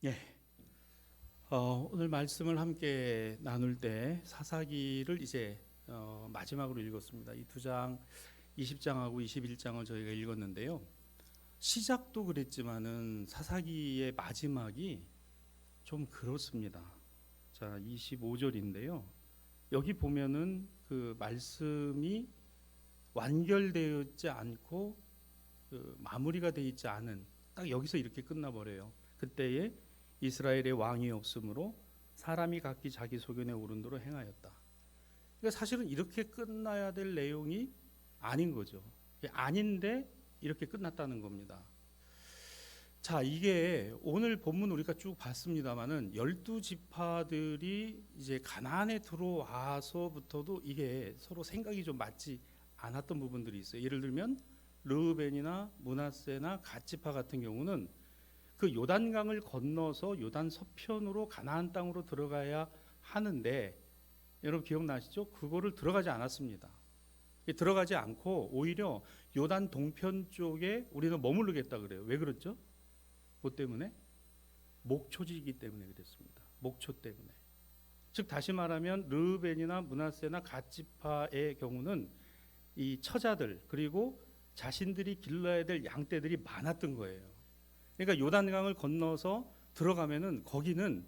예. 오늘 말씀을 함께 나눌 때 사사기를 이제 마지막으로 읽었습니다. 이 두 장, 20장하고 21장을 저희가 읽었는데요. 시작도 그랬지만은 사사기의 마지막이 좀 그렇습니다. 자, 25절인데요. 여기 보면은 그 말씀이 완결되어 있지 않고 마무리가 되어 있지 않은, 딱 여기서 이렇게 끝나버려요. 그때에 이스라엘의 왕이 없으므로 사람이 각기 자기 소견에 오른 대로 행하였다. 그러니까 사실은 이렇게 끝나야 될 내용이 아닌 거죠. 아닌데 이렇게 끝났다는 겁니다. 자, 이게 오늘 본문 우리가 쭉 봤습니다만은 12지파들이 이제 가나안에 들어와서부터도 이게 서로 생각이 좀 맞지 않았던 부분들이 있어요. 예를 들면 르우벤이나 므낫세나 갓지파 같은 경우는 그 요단강을 건너서 요단 서편으로 가나안 땅으로 들어가야 하는데, 여러분 기억나시죠? 그거를 들어가지 않았습니다. 들어가지 않고 오히려 요단 동편 쪽에 우리는 머무르겠다 그래요. 왜 그렇죠? 뭐 때문에? 목초지이기 때문에 그랬습니다. 목초 때문에. 즉 다시 말하면 르우벤이나 므낫세나 갓지파의 경우는 이 처자들, 그리고 자신들이 길러야 될 양떼들이 많았던 거예요. 그러니까 요단강을 건너서 들어가면은 거기는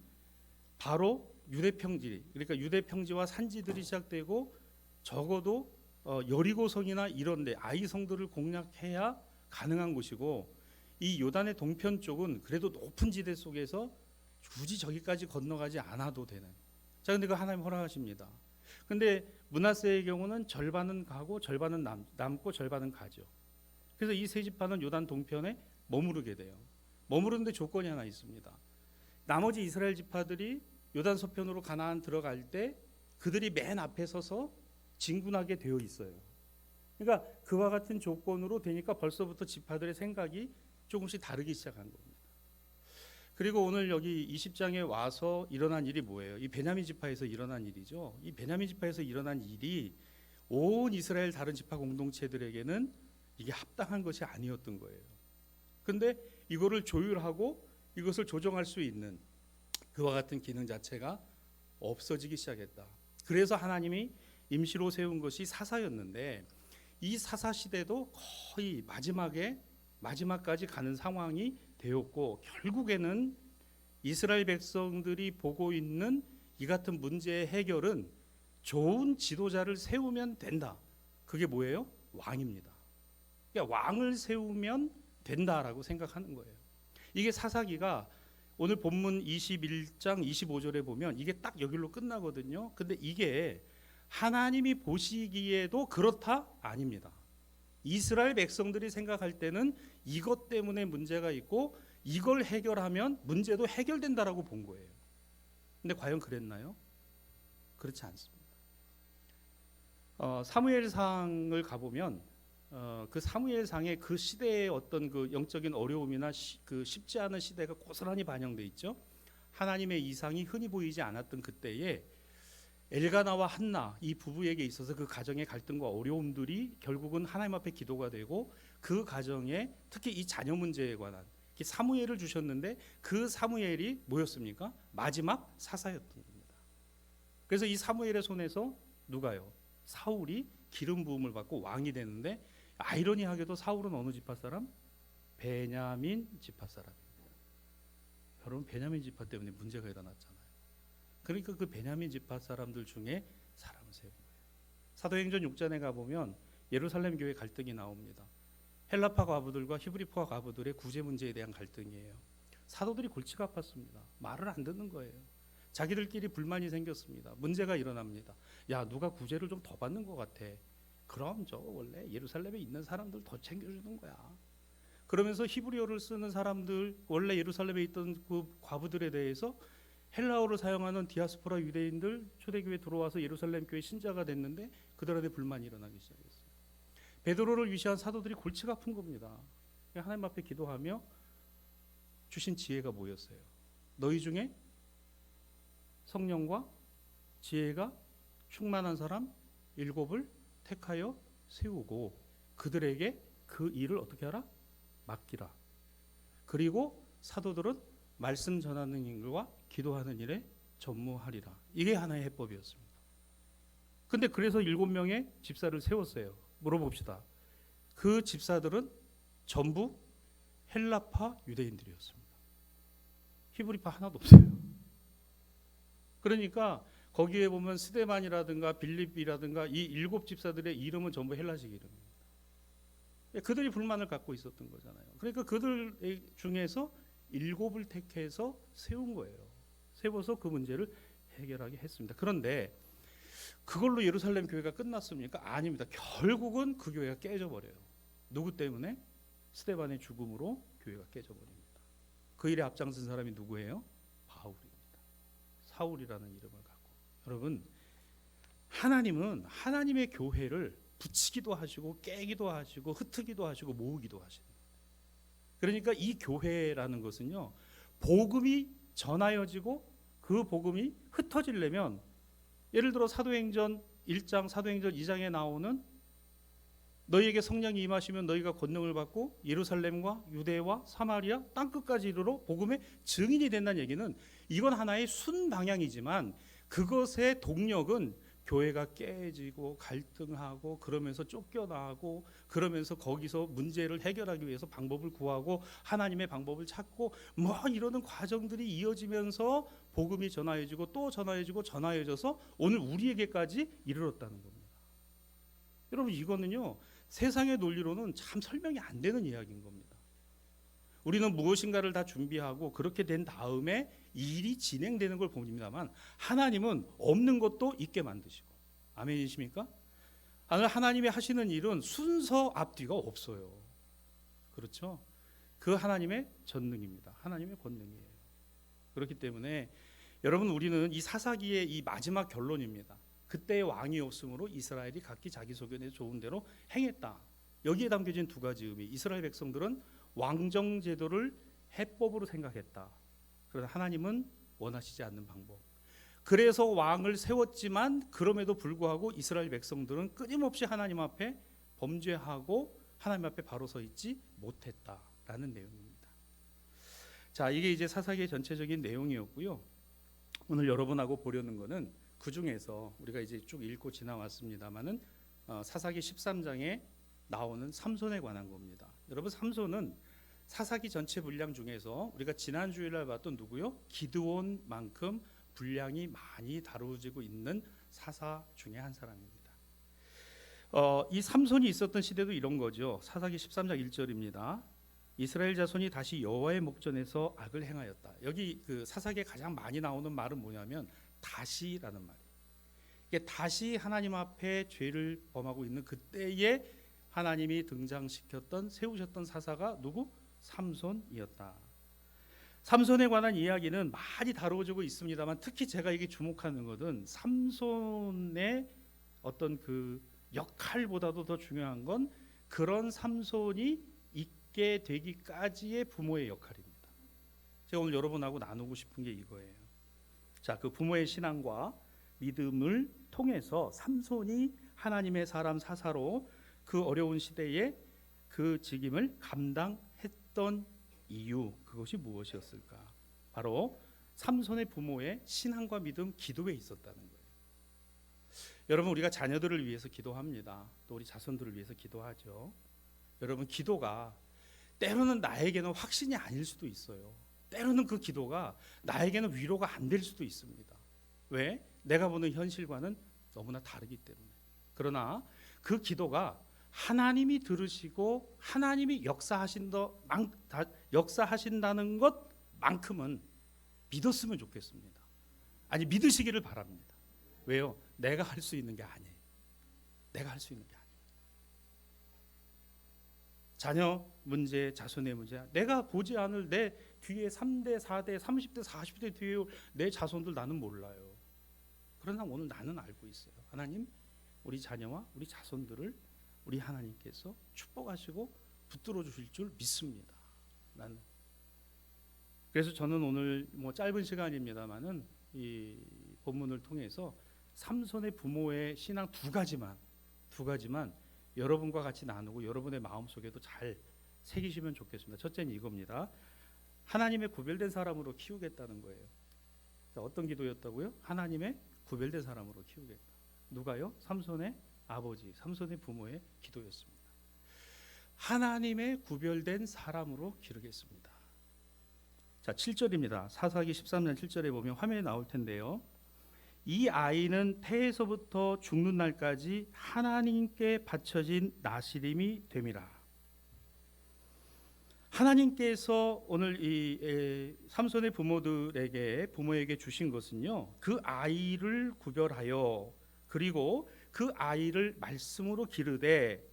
바로 유대평지, 그러니까 유대평지와 산지들이 시작되고, 적어도 여리고성이나 이런데 아이성들을 공략해야 가능한 곳이고, 이 요단의 동편 쪽은 그래도 높은 지대 속에서 굳이 저기까지 건너가지 않아도 되는. 자, 근데 그 하나님 허락하십니다. 근데 므낫세의 경우는 절반은 가고 절반은 남고 절반은 가죠. 그래서 이 세 지파는 요단 동편에 머무르게 돼요. 머무르는데 조건이 하나 있습니다. 나머지 이스라엘 지파들이 요단 서편으로 가나안 들어갈 때 그들이 맨 앞에 서서 진군하게 되어 있어요. 그러니까 그와 같은 조건으로 되니까 벌써부터 지파들의 생각이 조금씩 다르기 시작한 겁니다. 그리고 오늘 여기 20장에 와서 일어난 일이 뭐예요? 이 베냐민 지파에서 일어난 일이죠. 이 베냐민 지파에서 일어난 일이 온 이스라엘 다른 지파 공동체들에게는 이게 합당한 것이 아니었던 거예요. 근데 이거를 조율하고 이것을 조정할 수 있는 그와 같은 기능 자체가 없어지기 시작했다. 그래서 하나님이 임시로 세운 것이 사사였는데, 이 사사 시대도 거의 마지막까지 가는 상황이 되었고, 결국에는 이스라엘 백성들이 보고 있는 이 같은 문제의 해결은 좋은 지도자를 세우면 된다. 그게 뭐예요? 왕입니다. 그러니까 왕을 세우면 된다라고 생각하는 거예요. 이게 사사기가 오늘 본문 21장 25절에 보면 이게 딱 여기로 끝나거든요. 근데 이게 하나님이 보시기에도 그렇다? 아닙니다. 이스라엘 백성들이 생각할 때는 이것 때문에 문제가 있고 이걸 해결하면 문제도 해결된다라고 본 거예요. 근데 과연 그랬나요? 그렇지 않습니다. 사무엘상을 가보면 그 사무엘상의 그 시대의 어떤 그 영적인 어려움이나 그 쉽지 않은 시대가 고스란히 반영돼 있죠. 하나님의 이상이 흔히 보이지 않았던 그때에 엘가나와 한나 이 부부에게 있어서 그 가정의 갈등과 어려움들이 결국은 하나님 앞에 기도가 되고, 그 가정에 특히 이 자녀 문제에 관한 사무엘을 주셨는데 그 사무엘이 뭐였습니까? 마지막 사사였던 겁니다. 그래서 이 사무엘의 손에서 누가요? 사울이 기름 부음을 받고 왕이 되는데, 아이러니하게도 사울은 어느 지파 사람? 베냐민 지파 사람입니다. 여러분, 베냐민 지파 때문에 문제가 일어났잖아요. 그러니까 그 베냐민 지파 사람들 중에 사람을 세운 거예요. 사도행전 6장에 가보면 예루살렘 교회 갈등이 나옵니다. 헬라파 과부들과 히브리파 과부들의 구제 문제에 대한 갈등이에요. 사도들이 골치가 아팠습니다. 말을 안 듣는 거예요. 자기들끼리 불만이 생겼습니다. 문제가 일어납니다. 야, 누가 구제를 좀 더 받는 것 같아. 그럼 저 원래 예루살렘에 있는 사람들 더 챙겨주는 거야. 그러면서 히브리어를 쓰는 사람들, 원래 예루살렘에 있던 그 과부들에 대해서 헬라어를 사용하는 디아스포라 유대인들 초대교회에 들어와서 예루살렘 교회 신자가 됐는데 그들한테 불만이 일어나기 시작했어요. 베드로를 위시한 사도들이 골치가 아픈 겁니다. 하나님 앞에 기도하며 주신 지혜가 뭐였어요? 너희 중에 성령과 지혜가 충만한 사람 7을 택하여 세우고 그들에게 그 일을 어떻게 하라? 맡기라. 그리고 사도들은 말씀 전하는 일과 기도하는 일에 전무하리라. 이게 하나의 해법이었습니다. 근데 그래서 7명의 집사를 세웠어요. 물어봅시다. 그 집사들은 전부 헬라파 유대인들이었습니다. 히브리파 하나도 없어요. 그러니까 거기에 보면 스데반이라든가 빌립이라든가 이 7 집사들의 이름은 전부 헬라식 이름입니다. 그들이 불만을 갖고 있었던 거잖아요. 그러니까 그들 중에서 7을 택해서 세운 거예요. 세워서 그 문제를 해결하게 했습니다. 그런데 그걸로 예루살렘 교회가 끝났습니까? 아닙니다. 결국은 그 교회가 깨져버려요. 누구 때문에? 스데반의 죽음으로 교회가 깨져버립니다. 그 일에 앞장선 사람이 누구예요? 바울입니다. 사울이라는 이름을 갖고. 여러분, 하나님은 하나님의 교회를 붙이기도 하시고 깨기도 하시고 흩트기도 하시고 모으기도 하십니다. 그러니까 이 교회라는 것은요, 복음이 전하여지고 그 복음이 흩어지려면, 예를 들어 사도행전 1장, 사도행전 2장에 나오는 너희에게 성령이 임하시면 너희가 권능을 받고 예루살렘과 유대와 사마리아 땅끝까지 이르러 복음의 증인이 된다는 얘기는, 이건 하나의 순방향이지만 그것의 동력은 교회가 깨지고 갈등하고 그러면서 쫓겨나고 그러면서 거기서 문제를 해결하기 위해서 방법을 구하고 하나님의 방법을 찾고 뭐 이러는 과정들이 이어지면서 복음이 전하여지고 또 전하여지고 전하여져서 오늘 우리에게까지 이르렀다는 겁니다. 여러분, 이거는요, 세상의 논리로는 참 설명이 안 되는 이야기인 겁니다. 우리는 무엇인가를 다 준비하고 그렇게 된 다음에 일이 진행되는 걸 봅니다만, 하나님은 없는 것도 있게 만드시고, 아멘이십니까? 하나님이 하시는 일은 순서 앞뒤가 없어요. 그렇죠? 그 하나님의 전능입니다. 하나님의 권능이에요. 그렇기 때문에 여러분, 우리는 이 사사기의 이 마지막 결론입니다. 그때의 왕이 없으므로 이스라엘이 각기 자기 소견에 좋은 대로 행했다. 여기에 담겨진 2가지 의미. 이스라엘 백성들은 왕정 제도를 해법으로 생각했다. 그러나 하나님은 원하시지 않는 방법. 그래서 왕을 세웠지만 그럼에도 불구하고 이스라엘 백성들은 끊임없이 하나님 앞에 범죄하고 하나님 앞에 바로 서 있지 못했다라는 내용입니다. 자, 이게 이제 사사기의 전체적인 내용이었고요. 오늘 여러분하고 보려는 거는 그 중에서 우리가 이제 쭉 읽고 지나왔습니다만은 사사기 13장에 나오는 삼손에 관한 겁니다. 여러분, 삼손은 사사기 전체 분량 중에서 우리가 지난 주일날 봤던 누구요? 기드온만큼 분량이 많이 다루어지고 있는 사사 중에 한 사람입니다. 이 삼손이 있었던 시대도 이런 거죠. 사사기 13장 1절입니다. 이스라엘 자손이 다시 여호와의 목전에서 악을 행하였다. 여기 그 사사기에 가장 많이 나오는 말은 뭐냐면 다시라는 말이에요. 이게 다시 하나님 앞에 죄를 범하고 있는 그때에 하나님이 등장시켰던 세우셨던 사사가 누구? 삼손이었다. 삼손에 관한 이야기는 많이 다루어지고 있습니다만, 특히 제가 이게 주목하는 것은 삼손의 어떤 그 역할보다도 더 중요한 건 그런 삼손이 있게 되기까지의 부모의 역할입니다. 제가 오늘 여러분하고 나누고 싶은 게 이거예요. 자, 그 부모의 신앙과 믿음을 통해서 삼손이 하나님의 사람 사사로 그 어려운 시대에 그 직임을 감당했던 이유, 그것이 무엇이었을까? 바로 삼손의 부모의 신앙과 믿음, 기도에 있었다는 거예요. 여러분, 우리가 자녀들을 위해서 기도합니다. 또 우리 자손들을 위해서 기도하죠. 여러분, 기도가 때로는 나에게는 확신이 아닐 수도 있어요. 때로는 그 기도가 나에게는 위로가 안 될 수도 있습니다. 왜? 내가 보는 현실과는 너무나 다르기 때문에. 그러나 그 기도가 하나님이 들으시고 하나님이 역사하신다는 것만큼은 믿었으면 좋겠습니다. 아니, 믿으시기를 바랍니다. 왜요? 내가 할 수 있는 게 아니에요. 내가 할 수 있는 게 아니에요. 자녀 문제, 자손의 문제, 내가 보지 않을 내 뒤에 3대, 4대, 30대, 40대 뒤에 내 자손들 나는 몰라요. 그러나 오늘 나는 알고 있어요. 하나님, 우리 자녀와 우리 자손들을 우리 하나님께서 축복하시고 붙들어 주실 줄 믿습니다. 나는. 그래서 저는 오늘 뭐 짧은 시간입니다만은 이 본문을 통해서 삼손의 부모의 신앙 두 가지만 여러분과 같이 나누고 여러분의 마음속에도 잘 새기시면 좋겠습니다. 첫째는 이겁니다. 하나님의 구별된 사람으로 키우겠다는 거예요. 자, 어떤 기도였다고요? 하나님의 구별된 사람으로 키우겠다. 누가요? 삼손의 아버지, 삼손의 부모의 기도였습니다. 하나님의 구별된 사람으로 기르겠습니다. 자, 7절입니다. 사사기 13장 7절에 보면 화면에 나올 텐데요. 이 아이는 태에서부터 죽는 날까지 하나님께 바쳐진 나시림이 됨이라. 하나님께서 오늘 이 삼손의 부모에게 주신 것은요, 그 아이를 구별하여 그리고 그 아이를 말씀으로 기르되,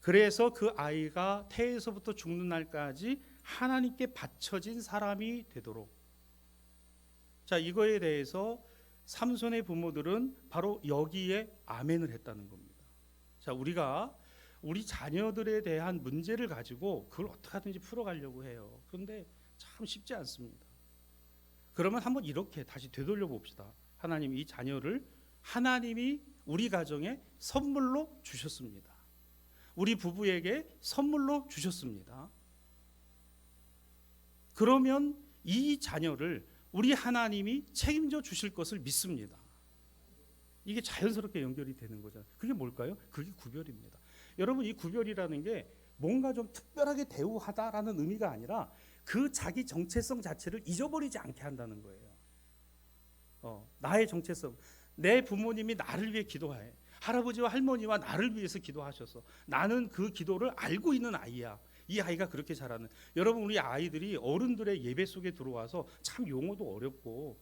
그래서 그 아이가 태에서부터 죽는 날까지 하나님께 바쳐진 사람이 되도록. 자, 이거에 대해서 삼손의 부모들은 바로 여기에 아멘을 했다는 겁니다. 자, 우리가 우리 자녀들에 대한 문제를 가지고 그걸 어떻게 하든지 풀어가려고 해요. 그런데 참 쉽지 않습니다. 그러면 한번 이렇게 다시 되돌려 봅시다. 하나님, 이 자녀를 하나님이 우리 가정에 선물로 주셨습니다. 우리 부부에게 선물로 주셨습니다. 그러면 이 자녀를 우리 하나님이 책임져 주실 것을 믿습니다. 이게 자연스럽게 연결이 되는 거잖아요. 그게 뭘까요? 그게 구별입니다. 여러분, 이 구별이라는 게 뭔가 좀 특별하게 대우하다라는 의미가 아니라 그 자기 정체성 자체를 잊어버리지 않게 한다는 거예요. 나의 정체성. 내 부모님이 나를 위해 기도해. 할아버지와 할머니와 나를 위해서 기도하셔서 나는 그 기도를 알고 있는 아이야. 이 아이가 그렇게 자라는. 여러분, 우리 아이들이 어른들의 예배 속에 들어와서 참 용어도 어렵고,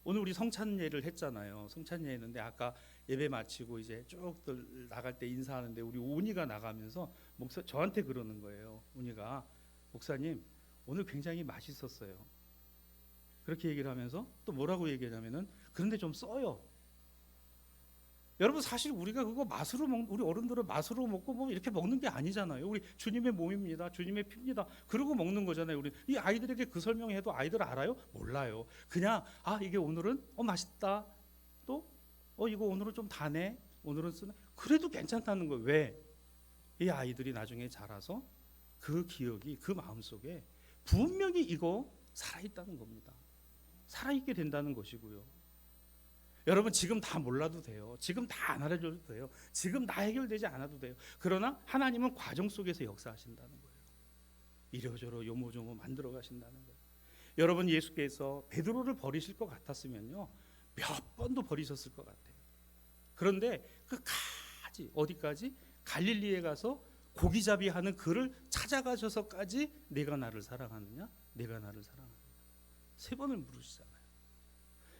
오늘 우리 성찬예를 했잖아요. 성찬예 했는데 아까 예배 마치고 이제 쭉 나갈 때 인사하는데 우리 운이가 나가면서 저한테 그러는 거예요. 운이가, 목사님 오늘 굉장히 맛있었어요. 그렇게 얘기를 하면서 또 뭐라고 얘기하냐면은, 그런데 좀 써요. 여러분, 사실 우리가 그거 맛으로 우리 어른들은 맛으로 먹고 뭐 이렇게 먹는 게 아니잖아요. 우리 주님의 몸입니다. 주님의 피입니다. 그러고 먹는 거잖아요. 우리 이 아이들에게 그 설명해도 아이들 알아요? 몰라요. 그냥 이게 오늘은 맛있다. 또 이거 오늘은 좀 다네. 오늘은 쓰네. 그래도 괜찮다는 거예요. 왜? 이 아이들이 나중에 자라서 그 기억이 그 마음속에 분명히 이거 살아있다는 겁니다. 살아있게 된다는 것이고요. 여러분, 지금 다 몰라도 돼요. 지금 다 안 알아줘도 돼요. 지금 다 해결되지 않아도 돼요. 그러나 하나님은 과정 속에서 역사하신다는 거예요. 이러저러 요모조모 만들어 가신다는 거예요. 여러분, 예수께서 베드로를 버리실 것 같았으면요, 몇 번도 버리셨을 것 같아요. 그런데 끝까지, 어디까지? 갈릴리에 가서 고기잡이 하는 그를 찾아가셔서까지 내가 나를 사랑하느냐? 내가 나를 사랑하느냐? 3번을 물으시잖아요.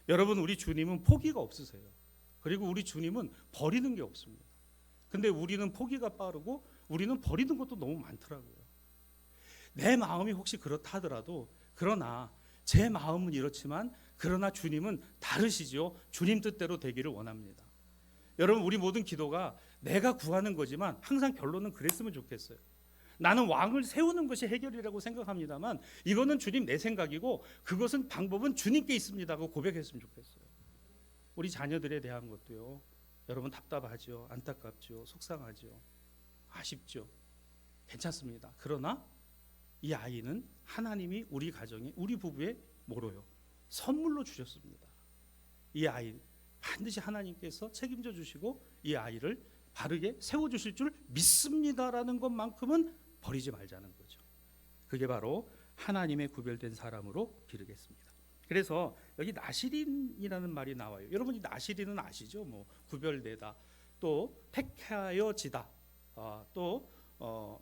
여러분, 우리 주님은 포기가 없으세요. 그리고 우리 주님은 버리는 게 없습니다. 근데 우리는 포기가 빠르고 우리는 버리는 것도 너무 많더라고요. 내 마음이 혹시 그렇다 하더라도, 그러나 제 마음은 이렇지만 그러나 주님은 다르시죠. 주님 뜻대로 되기를 원합니다. 여러분, 우리 모든 기도가 내가 구하는 거지만 항상 결론은 그랬으면 좋겠어요. 나는 왕을 세우는 것이 해결이라고 생각합니다만 이거는 주님 내 생각이고 그것은 방법은 주님께 있습니다 하고 고백했으면 좋겠어요. 우리 자녀들에 대한 것도요. 여러분, 답답하죠. 안타깝죠. 속상하죠. 아쉽죠. 괜찮습니다. 그러나 이 아이는 하나님이 우리 가정에, 우리 부부에 뭐로요? 선물로 주셨습니다. 이 아이 반드시 하나님께서 책임져 주시고 이 아이를 바르게 세워주실 줄 믿습니다라는 것만큼은 버리지 말자는 거죠. 그게 바로 하나님의 구별된 사람으로 기르겠습니다. 그래서 여기 나시린이라는 말이 나와요. 여러분이 나시린은 아시죠? 뭐 구별되다, 또 택하여지다, 또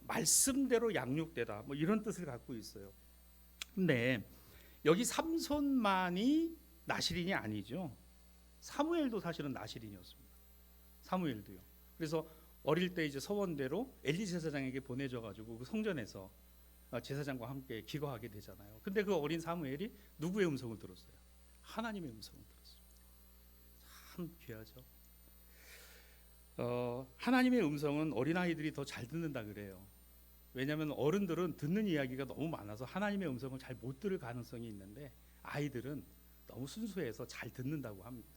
말씀대로 양육되다, 뭐 이런 뜻을 갖고 있어요. 근데 여기 삼손만이 나시린이 아니죠. 사무엘도 사실은 나시린이었습니다. 사무엘도요. 그래서 어릴 때 이제 서원대로 엘리 제사장에게 보내져 가지고 그 성전에서 제사장과 함께 기거하게 되잖아요. 근데 그 어린 사무엘이 누구의 음성을 들었어요? 하나님의 음성을 들었어요. 참 귀하죠. 하나님의 음성은 어린아이들이 더 잘 듣는다 그래요. 왜냐하면 어른들은 듣는 이야기가 너무 많아서 하나님의 음성을 잘 못 들을 가능성이 있는데 아이들은 너무 순수해서 잘 듣는다고 합니다.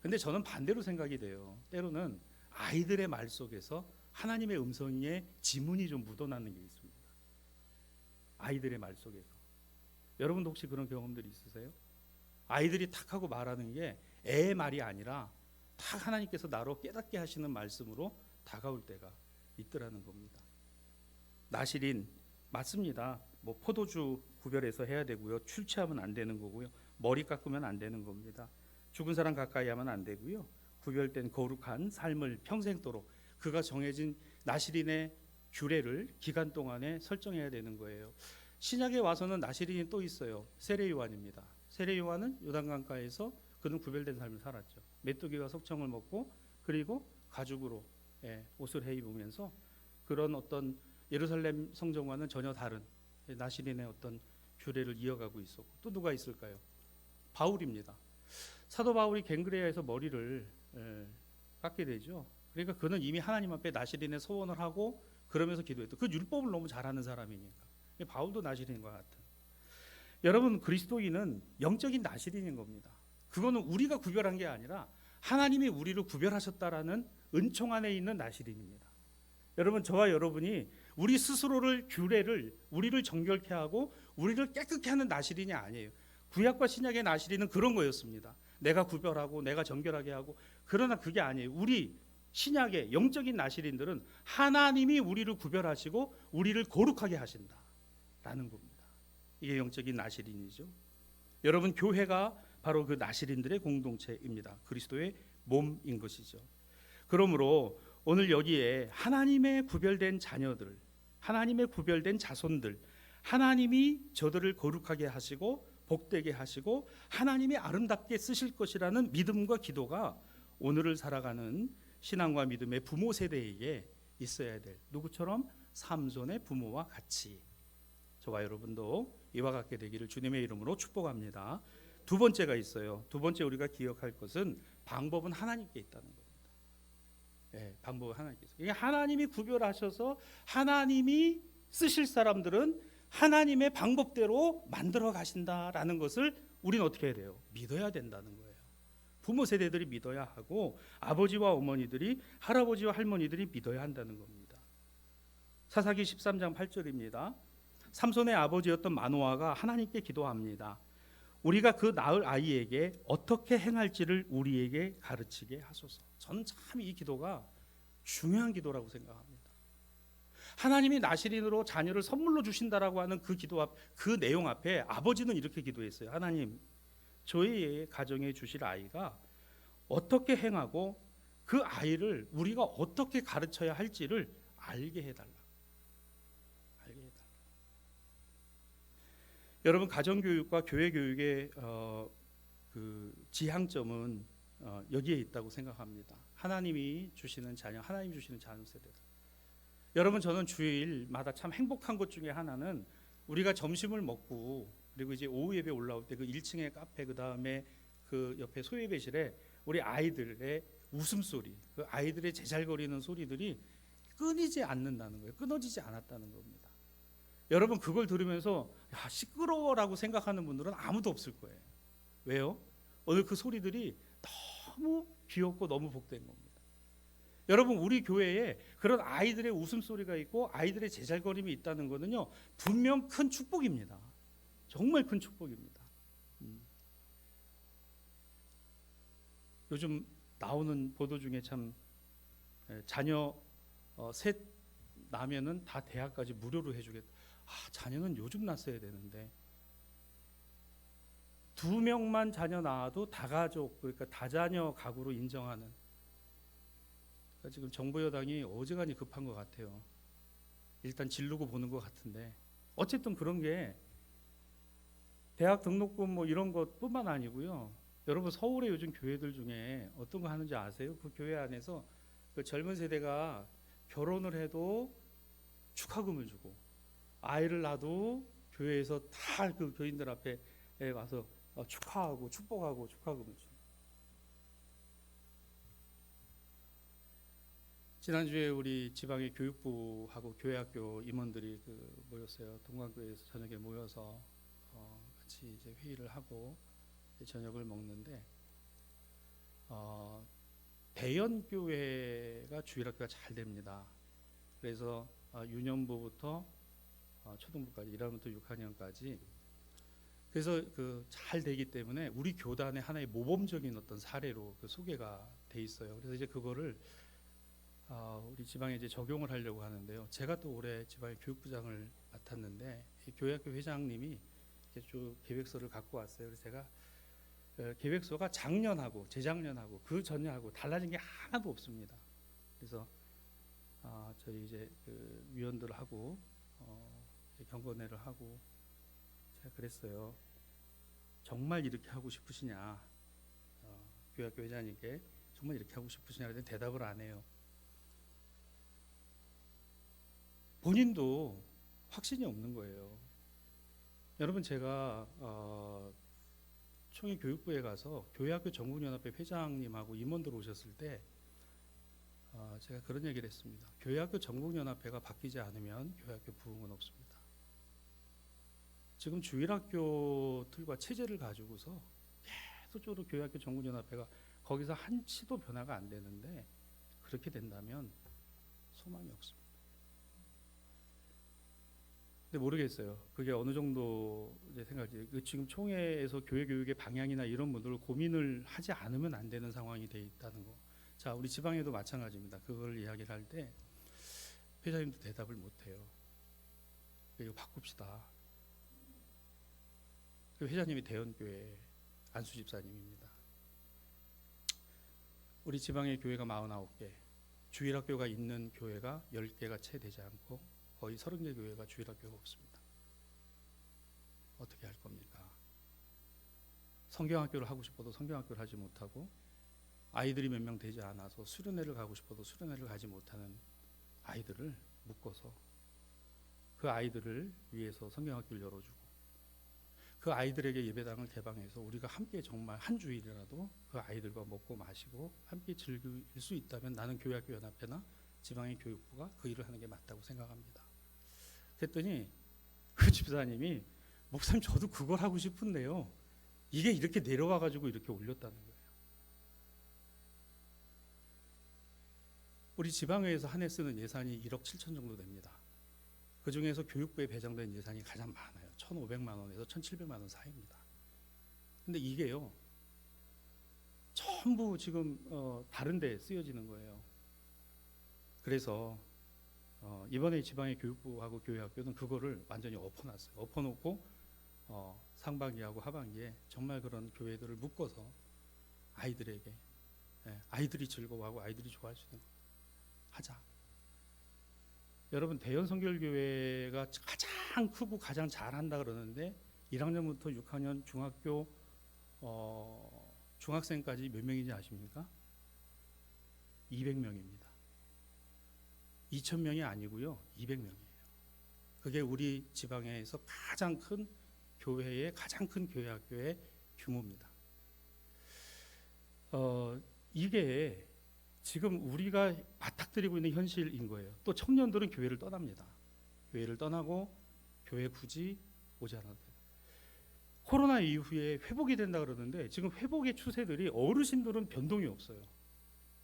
근데 저는 반대로 생각이 돼요. 때로는 아이들의 말 속에서 하나님의 음성의 지문이 좀 묻어나는 게 있습니다. 아이들의 말 속에서. 여러분도 혹시 그런 경험들이 있으세요? 아이들이 탁 하고 말하는 게 애의 말이 아니라 탁 하나님께서 나로 깨닫게 하시는 말씀으로 다가올 때가 있더라는 겁니다. 나실인 맞습니다. 뭐 포도주 구별해서 해야 되고요. 출치하면 안 되는 거고요. 머리 깎으면 안 되는 겁니다. 죽은 사람 가까이 하면 안 되고요. 구별된 거룩한 삶을 평생도록 그가 정해진 나실인의 규례를 기간 동안에 설정해야 되는 거예요. 신약에 와서는 나실인이 또 있어요. 세례 요한입니다. 세례 요한은 요단강가에서 그는 구별된 삶을 살았죠. 메뚜기와 석청을 먹고 그리고 가죽으로 옷을 해 입으면서 그런 어떤 예루살렘 성전과는 전혀 다른 나실인의 어떤 규례를 이어가고 있었고, 또 누가 있을까요? 바울입니다. 사도 바울이 갱그레아에서 머리를 깎게 되죠. 그러니까 그는 이미 하나님 앞에 나실인의 소원을 하고 그러면서 기도했던, 그 율법을 너무 잘하는 사람이니까. 바울도 나실인과 같은. 여러분, 그리스도인은 영적인 나실인인 겁니다. 그거는 우리가 구별한 게 아니라 하나님이 우리를 구별하셨다라는 은총 안에 있는 나실인입니다. 여러분, 저와 여러분이 우리 스스로를 규례를 우리를 정결케 하고 우리를 깨끗게 하는 나실인이 아니에요. 구약과 신약의 나실인은 그런 거였습니다. 내가 구별하고 내가 정결하게 하고. 그러나 그게 아니에요. 우리 신약의 영적인 나실인들은 하나님이 우리를 구별하시고 우리를 거룩하게 하신다라는 겁니다. 이게 영적인 나실인이죠. 여러분, 교회가 바로 그 나실인들의 공동체입니다. 그리스도의 몸인 것이죠. 그러므로 오늘 여기에 하나님의 구별된 자녀들, 하나님의 구별된 자손들, 하나님이 저들을 거룩하게 하시고 복되게 하시고 하나님이 아름답게 쓰실 것이라는 믿음과 기도가 오늘을 살아가는 신앙과 믿음의 부모 세대에게 있어야 될, 누구처럼? 삼손의 부모와 같이 저와 여러분도 이와 같게 되기를 주님의 이름으로 축복합니다. 두 번째가 있어요. 두 번째 우리가 기억할 것은 방법은 하나님께 있다는 겁니다. 방법은 하나님께 있어요. 하나님이 구별하셔서 하나님이 쓰실 사람들은 하나님의 방법대로 만들어 가신다라는 것을 우리는 어떻게 해야 돼요? 믿어야 된다는 거예요. 부모 세대들이 믿어야 하고 아버지와 어머니들이, 할아버지와 할머니들이 믿어야 한다는 겁니다. 사사기 13장 8절입니다. 삼손의 아버지였던 마노아가 하나님께 기도합니다. 우리가 그 낳을 아이에게 어떻게 행할지를 우리에게 가르치게 하소서. 저는 참 이 기도가 중요한 기도라고 생각합니다. 하나님이 나실인으로 자녀를 선물로 주신다라고 하는 그 기도 앞, 그 내용 앞에 아버지는 이렇게 기도했어요. 하나님, 저희 가정에 주실 아이가 어떻게 행하고 그 아이를 우리가 어떻게 가르쳐야 할지를 알게 해달라. 알게 해달라. 여러분, 가정교육과 교회교육의 그 지향점은 여기에 있다고 생각합니다. 하나님이 주시는 자녀, 하나님 주시는 자녀 세대다. 여러분, 저는 주일마다 참 행복한 것 중에 하나는 우리가 점심을 먹고 그리고 이제 오후 예배 올라올 때 그 1층의 카페, 그 다음에 그 옆에 소예배실에 우리 아이들의 웃음소리, 그 아이들의 제잘거리는 소리들이 끊이지 않는다는 거예요. 끊어지지 않았다는 겁니다. 여러분, 그걸 들으면서 야, 시끄러워라고 생각하는 분들은 아무도 없을 거예요. 왜요? 오늘 그 소리들이 너무 귀엽고 너무 복된 겁니다. 여러분, 우리 교회에 그런 아이들의 웃음소리가 있고 아이들의 제잘거림이 있다는 것은요, 분명 큰 축복입니다. 정말 큰 축복입니다. 요즘 나오는 보도 중에 참 자녀 셋 나면은 다 대학까지 무료로 해주겠다. 자녀는 요즘 낳았어야 되는데 2명만 자녀 낳아도 다가족, 그러니까 다자녀 가구로 인정하는. 그러니까 지금 정부 여당이 어지간히 급한 것 같아요. 일단 지르고 보는 것 같은데 어쨌든 그런 게 대학 등록금 뭐 이런 것뿐만 아니고요. 여러분, 서울의 요즘 교회들 중에 어떤 거 하는지 아세요? 그 교회 안에서 그 젊은 세대가 결혼을 해도 축하금을 주고 아이를 낳아도 교회에서 다 그 교인들 앞에 와서 축하하고 축복하고 축하금을 줍니다. 지난주에 우리 지방의 교육부하고 교회학교 임원들이 모였어요. 동광교회에서 저녁에 모여서 같이 이제 회의를 하고 저녁을 먹는데 대연교회가 주일학교가 잘 됩니다. 그래서 유년부부터 초등부까지 1학년부터 6학년까지 그래서 그 잘 되기 때문에 우리 교단의 하나의 모범적인 어떤 사례로 그 소개가 돼 있어요. 그래서 이제 그거를 우리 지방에 이제 적용을 하려고 하는데요. 제가 또 올해 지방의 교육부장을 맡았는데 이 교회학교 회장님이 이렇게 쭉 계획서를 갖고 왔어요. 그래서 제가 계획서가 작년하고 재작년하고 그 전년하고 달라진 게 하나도 없습니다. 그래서 저희 이제 그 위원들하고 경건회를 하고 제가 그랬어요. 정말 이렇게 하고 싶으시냐? 교회학교 회장님께 정말 이렇게 하고 싶으시냐? 그랬더니 대답을 안 해요. 본인도 확신이 없는 거예요. 여러분 제가 총회 교육부에 가서 교회학교 전국연합회 회장님하고 임원들 오셨을 때 제가 그런 얘기를 했습니다. 교회학교 전국연합회가 바뀌지 않으면 교회학교 부흥은 없습니다. 지금 주일학교 틀과 체제를 가지고서 계속적으로 교회학교 전국연합회가 거기서 한치도 변화가 안 되는데 그렇게 된다면 소망이 없습니다. 근데 모르겠어요. 그게 어느 정도 이제 생각이 지금 총회에서 교회 교육의 방향이나 이런 분들을 고민을 하지 않으면 안 되는 상황이 돼 있다는 거. 자, 우리 지방에도 마찬가지입니다. 그걸 이야기를 할 때 회장님도 대답을 못 해요. 이거 바꿉시다. 그 회장님이 대연교회 안수 집사님입니다. 우리 지방의 교회가 49개, 주일학교가 있는 교회가 10개가 채 되지 않고 거의 30개 교회가 주일학교가 없습니다. 어떻게 할 겁니까? 성경학교를 하고 싶어도 성경학교를 하지 못하고 아이들이 몇 명 되지 않아서 수련회를 가고 싶어도 수련회를 가지 못하는 아이들을 묶어서 그 아이들을 위해서 성경학교를 열어주고 그 아이들에게 예배당을 개방해서 우리가 함께 정말 한 주일이라도 그 아이들과 먹고 마시고 함께 즐길 수 있다면 나는 교회학교 연합회나 지방의 교육부가 그 일을 하는 게 맞다고 생각합니다. 그랬더니 그 집사님이 목사님 저도 그걸 하고 싶은데요. 이게 이렇게 내려와 가지고 이렇게 올렸다는 거예요. 우리 지방회에서 한 해 쓰는 예산이 1억 7천 정도 됩니다. 그 중에서 교육부에 배정된 예산이 가장 많아요. 1,500만 원에서 1,700만 원 사이입니다. 근데 이게요. 전부 지금 다른 데 쓰여지는 거예요. 그래서 이번에 지방의 교육부하고 교회학교는 그거를 완전히 엎어놨어요. 엎어놓고 상반기하고 하반기에 정말 그런 교회들을 묶어서 아이들에게 아이들이 즐거워하고 아이들이 좋아할 수 있는 거 하자. 여러분 대연 성결교회가 가장 크고 가장 잘한다 그러는데 1학년부터 6학년 중학교 중학생까지 몇 명인지 아십니까? 200명입니다. 2,000명이 아니고요. 200명이에요. 그게 우리 지방에서 가장 큰 교회의 가장 큰 교회학교의 규모입니다. 이게 지금 우리가 맞닥뜨리고 있는 현실인 거예요. 또 청년들은 교회를 떠납니다. 교회를 떠나고 교회 굳이 오지 않아도 돼요. 코로나 이후에 회복이 된다 그러는데 지금 회복의 추세들이 어르신들은 변동이 없어요.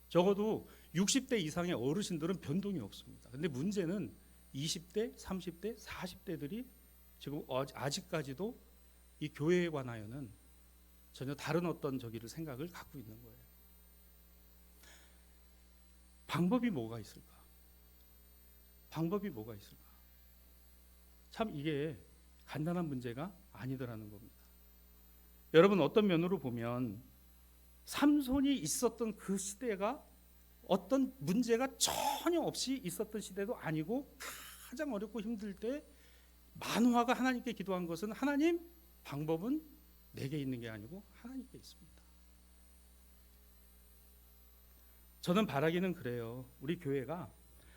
적어도 60대 이상의 어르신들은 변동이 없습니다. 근데 문제는 20대, 30대, 40대들이 지금 아직까지도 이 교회에 관하여는 전혀 다른 어떤 생각을 갖고 있는 거예요. 방법이 뭐가 있을까? 방법이 뭐가 있을까? 참 이게 간단한 문제가 아니더라는 겁니다. 여러분 어떤 면으로 보면 삼손이 있었던 그 시대가 어떤 문제가 전혀 없이 있었던 시대도 아니고 가장 어렵고 힘들 때 만화가 하나님께 기도한 것은 하나님 방법은 내게 있는 게 아니고 하나님께 있습니다. 저는 바라기는 그래요. 우리 교회가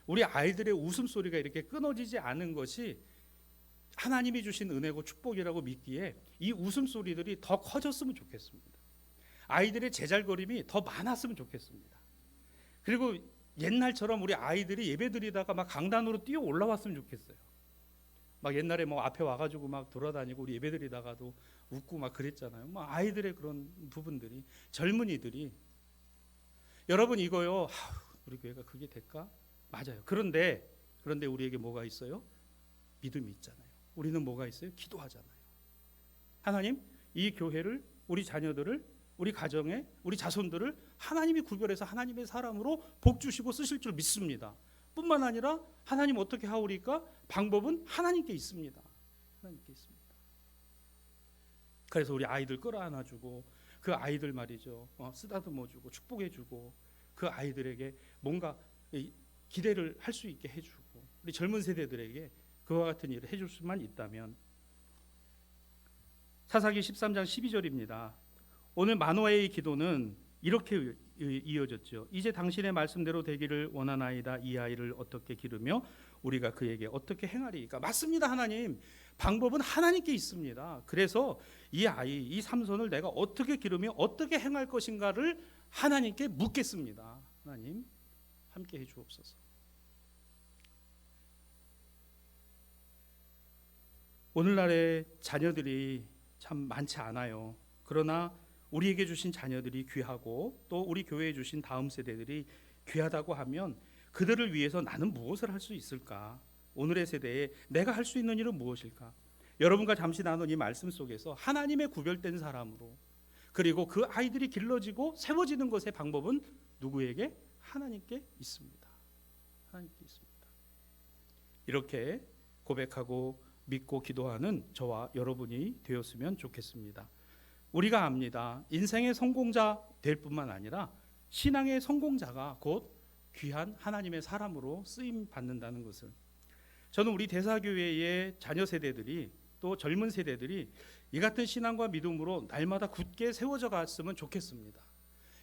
우리 아이들의 웃음소리가 이렇게 끊어지지 않은 것이 하나님이 주신 은혜고 축복이라고 믿기에 이 웃음소리들이 더 커졌으면 좋겠습니다. 아이들의 제잘거림이 더 많았으면 좋겠습니다. 그리고 옛날처럼 우리 아이들이 예배드리다가 막 강단으로 뛰어 올라왔으면 좋겠어요. 막 옛날에 뭐 앞에 와가지고 막 돌아다니고 우리 예배드리다가도 웃고 막 그랬잖아요. 뭐 아이들의 그런 부분들이 젊은이들이 여러분 이거요. 우리 교회가 그게 될까? 맞아요. 그런데 우리에게 뭐가 있어요? 믿음이 있잖아요. 우리는 뭐가 있어요? 기도하잖아요. 하나님, 이 교회를, 우리 자녀들을, 우리 가정에, 우리 자손들을 하나님이 구별해서 하나님의 사람으로 복 주시고 쓰실 줄 믿습니다. 뿐만 아니라 하나님 어떻게 하오리까? 방법은 하나님께 있습니다. 하나님께 있습니다. 그래서 우리 아이들 끌어안아주고 그 아이들 말이죠, 쓰다듬어주고 축복해주고 그 아이들에게 뭔가 기대를 할 수 있게 해주고 우리 젊은 세대들에게 그와 같은 일을 해줄 수만 있다면. 사사기 13장 12절입니다. 오늘 마노아의 기도는 이렇게 이어졌죠. 이제 당신의 말씀대로 되기를 원하나이다. 이 아이를 어떻게 기르며 우리가 그에게 어떻게 행하리이까. 맞습니다. 하나님, 방법은 하나님께 있습니다. 그래서 이 아이, 이 삼손을 내가 어떻게 기르며 어떻게 행할 것인가를 하나님께 묻겠습니다. 하나님, 함께 해주옵소서. 오늘날의 자녀들이 참 많지 않아요. 그러나 우리에게 주신 자녀들이 귀하고 또 우리 교회에 주신 다음 세대들이 귀하다고 하면 그들을 위해서 나는 무엇을 할 수 있을까? 오늘의 세대에 내가 할 수 있는 일은 무엇일까? 여러분과 잠시 나눈 이 말씀 속에서 하나님의 구별된 사람으로, 그리고 그 아이들이 길러지고 세워지는 것의 방법은 누구에게? 하나님께 있습니다. 하나님께 있습니다. 이렇게 고백하고 믿고 기도하는 저와 여러분이 되었으면 좋겠습니다. 우리가 압니다. 인생의 성공자 될 뿐만 아니라 신앙의 성공자가 곧 귀한 하나님의 사람으로 쓰임 받는다는 것을, 저는 우리 대사교회의 자녀 세대들이 또 젊은 세대들이 이 같은 신앙과 믿음으로 날마다 굳게 세워져 갔으면 좋겠습니다.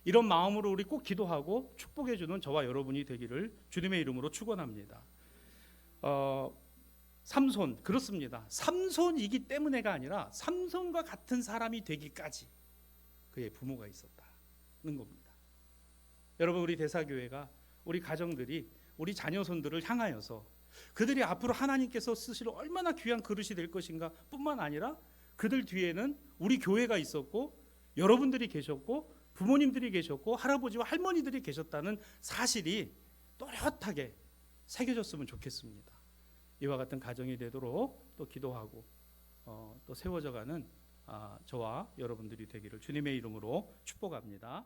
이런 마음으로 우리 꼭 기도하고 축복해 주는 저와 여러분이 되기를 주님의 이름으로 축원합니다. 삼손, 그렇습니다. 삼손이기 때문에가 아니라 삼손과 같은 사람이 되기까지 그의 부모가 있었다는 겁니다. 여러분, 우리 대사교회가, 우리 가정들이 우리 자녀손들을 향하여서 그들이 앞으로 하나님께서 쓰실 얼마나 귀한 그릇이 될 것인가 뿐만 아니라 그들 뒤에는 우리 교회가 있었고 여러분들이 계셨고 부모님들이 계셨고 할아버지와 할머니들이 계셨다는 사실이 또렷하게 새겨졌으면 좋겠습니다. 이와 같은 가정이 되도록 또 기도하고 또 세워져가는 저와 여러분들이 되기를 주님의 이름으로 축복합니다.